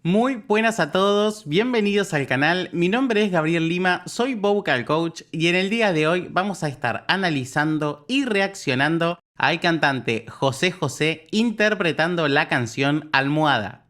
Muy buenas a todos, bienvenidos al canal, mi nombre es Gabriel Lima, soy Vocal Coach y en el día de hoy vamos a estar analizando y reaccionando al cantante José José interpretando la canción Almohada.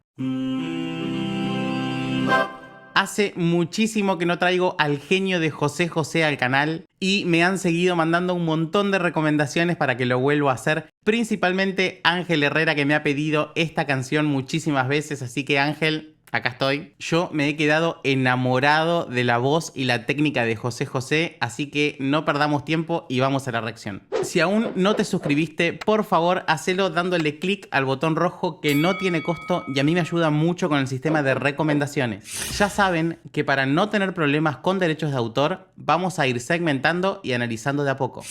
Hace muchísimo que no traigo al genio de José José al canal y me han seguido mandando un montón de recomendaciones para que lo vuelva a hacer. Principalmente Ángel Herrera, que me ha pedido esta canción muchísimas veces, así que Ángel, acá estoy. Yo me he quedado enamorado de la voz y la técnica de José José, así que no perdamos tiempo y vamos a la reacción. Si aún no te suscribiste, por favor, hacelo dándole clic al botón rojo que no tiene costo y a mí me ayuda mucho con el sistema de recomendaciones. Ya saben que para no tener problemas con derechos de autor, vamos a ir segmentando y analizando de a poco.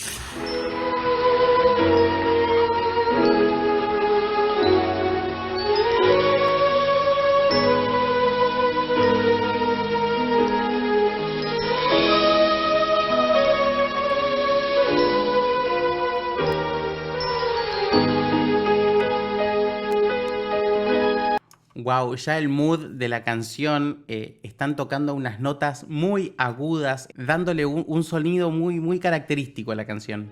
Wow, ya el mood de la canción, están tocando unas notas muy agudas, dándole un sonido muy característico a la canción.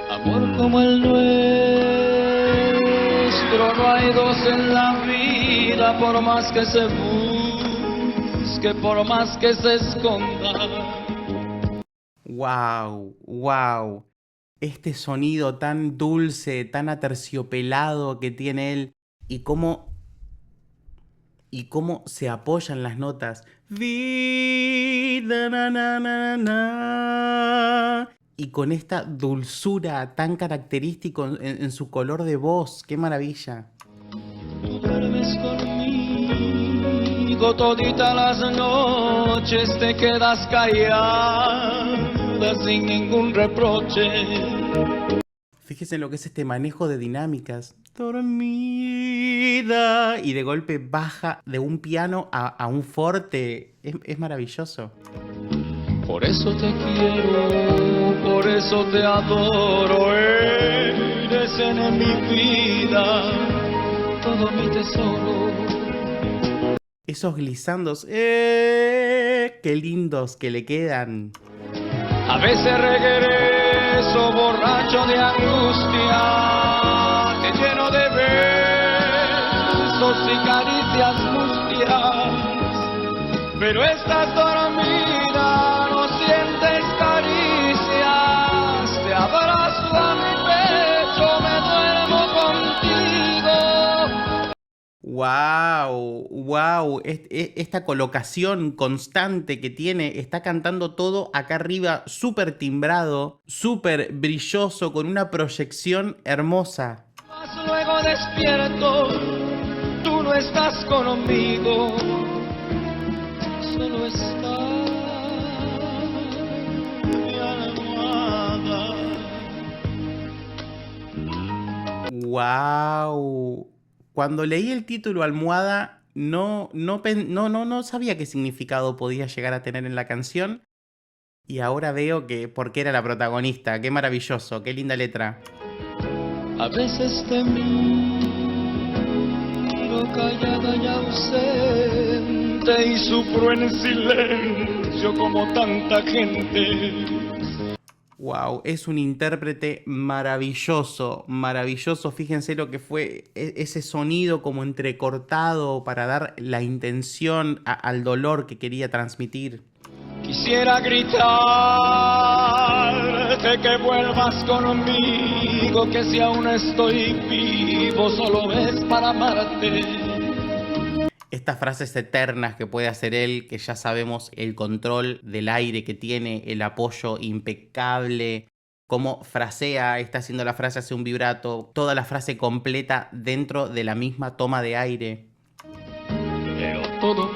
Amor como el nuestro, no hay dos en la vida, por más que se busque, por más que se esconda. Wow. Este sonido tan dulce, tan aterciopelado que tiene él y cómo se apoyan las notas. Vida, na. Y con esta dulzura tan característica en su color de voz. ¡Qué maravilla! Tú duermes conmigo toditas las noches, te quedas callada sin ningún reproche. Fíjense en lo que es este manejo de dinámicas. Dormida. Y de golpe baja de un piano a un forte. Es maravilloso. Por eso te quiero, por eso te adoro, eres en mi vida todo mi tesoro. Esos glisandos, qué lindos que le quedan. A veces regreso borracho de angustia, te lleno de besos y caricias mustias, pero estás dormida, no sientes caricias, te abrazo a mi pecho, me duermo contigo. Wow. Esta colocación constante que tiene, está cantando todo acá arriba, súper timbrado, súper brilloso, con una proyección hermosa. Mas luego despierto, tú no estás conmigo, solo está mi almohada. Wow. Cuando leí el título Almohada, no sabía qué significado podía llegar a tener en la canción. Y ahora veo que por qué era la protagonista. Qué maravilloso, qué linda letra. A veces te miro callada y ausente y sufro en silencio como tanta gente. Wow, es un intérprete maravilloso. Fíjense lo que fue ese sonido como entrecortado para dar la intención al dolor que quería transmitir. Quisiera gritarte que vuelvas conmigo, que si aún estoy vivo solo es para amarte. Estas frases eternas que puede hacer él, que ya sabemos el control del aire que tiene, el apoyo impecable, cómo frasea, está haciendo la frase hace un vibrato, toda la frase completa dentro de la misma toma de aire. Pero todo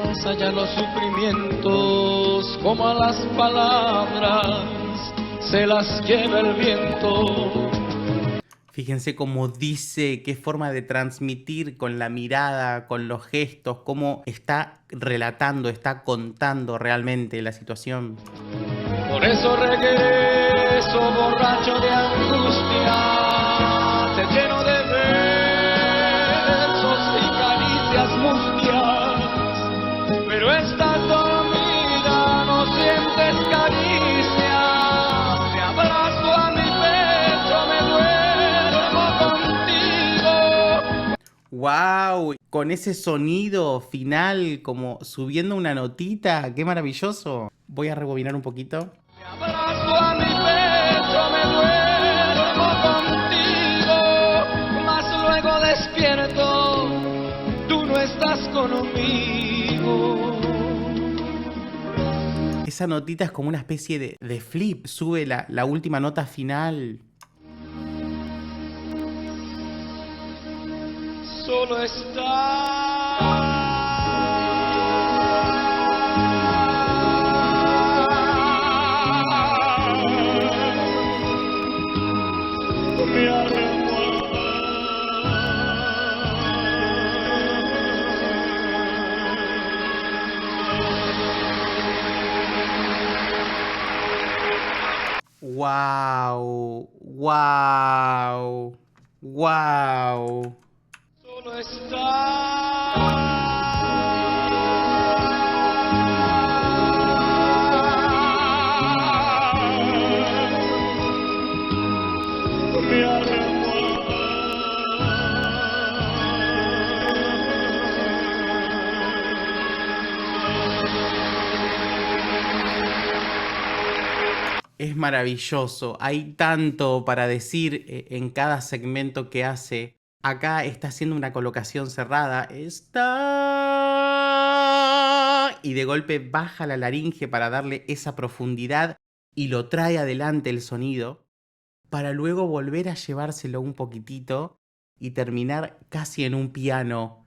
pasa, ya los sufrimientos, como a las palabras se las lleva el viento. Fíjense cómo dice, qué forma de transmitir con la mirada, con los gestos, cómo está relatando, está contando realmente la situación. Por eso regreso borracho de angustia, te lleno de ¡Wow! Con ese sonido final, como subiendo una notita. ¡Qué maravilloso! Voy a rebobinar un poquito. Me abrazo a mi pecho, me duermo contigo, mas luego despierto, tú no estás conmigo. Esa notita es como una especie de flip. Sube la última nota final. Solo está mi ¡Wow! ¡Wow! ¡Wow! Solo está mi Es maravilloso. Hay tanto para decir en cada segmento que hace. Acá está haciendo una colocación cerrada. Está... Y de golpe baja la laringe para darle esa profundidad y lo trae adelante el sonido, para luego volver a llevárselo un poquitito y terminar casi en un piano.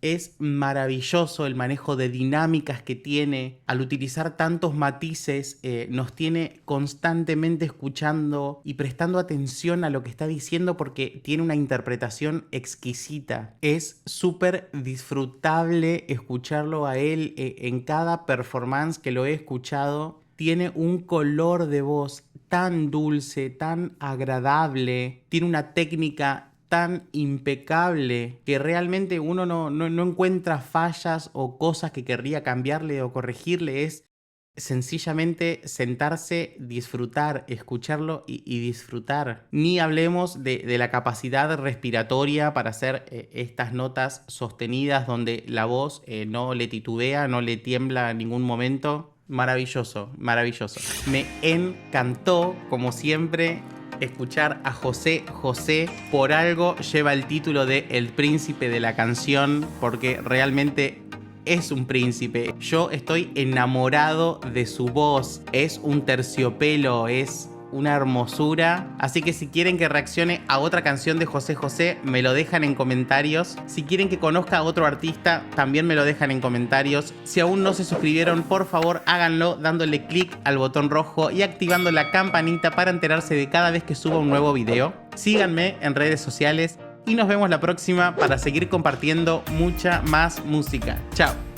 Es maravilloso el manejo de dinámicas que tiene. Al utilizar tantos matices, nos tiene constantemente escuchando y prestando atención a lo que está diciendo porque tiene una interpretación exquisita. Es súper disfrutable escucharlo a él en cada performance que lo he escuchado. Tiene un color de voz tan dulce, tan agradable. Tiene una técnica tan impecable que realmente uno no encuentra fallas o cosas que querría cambiarle o corregirle. Es sencillamente sentarse, disfrutar, escucharlo y disfrutar. Ni hablemos de la capacidad respiratoria para hacer estas notas sostenidas donde la voz no le titubea, no le tiembla en ningún momento. Maravilloso, maravilloso. Me encantó, como siempre, escuchar a José José. Por algo lleva el título de El Príncipe de la Canción, porque realmente es un príncipe. Yo estoy enamorado de su voz. Es un terciopelo, es una hermosura. Así que si quieren que reaccione a otra canción de José José, me lo dejan en comentarios. Si quieren que conozca a otro artista, también me lo dejan en comentarios. Si aún no se suscribieron, por favor háganlo dándole clic al botón rojo y activando la campanita para enterarse de cada vez que suba un nuevo video. Síganme en redes sociales y nos vemos la próxima para seguir compartiendo mucha más música. Chao.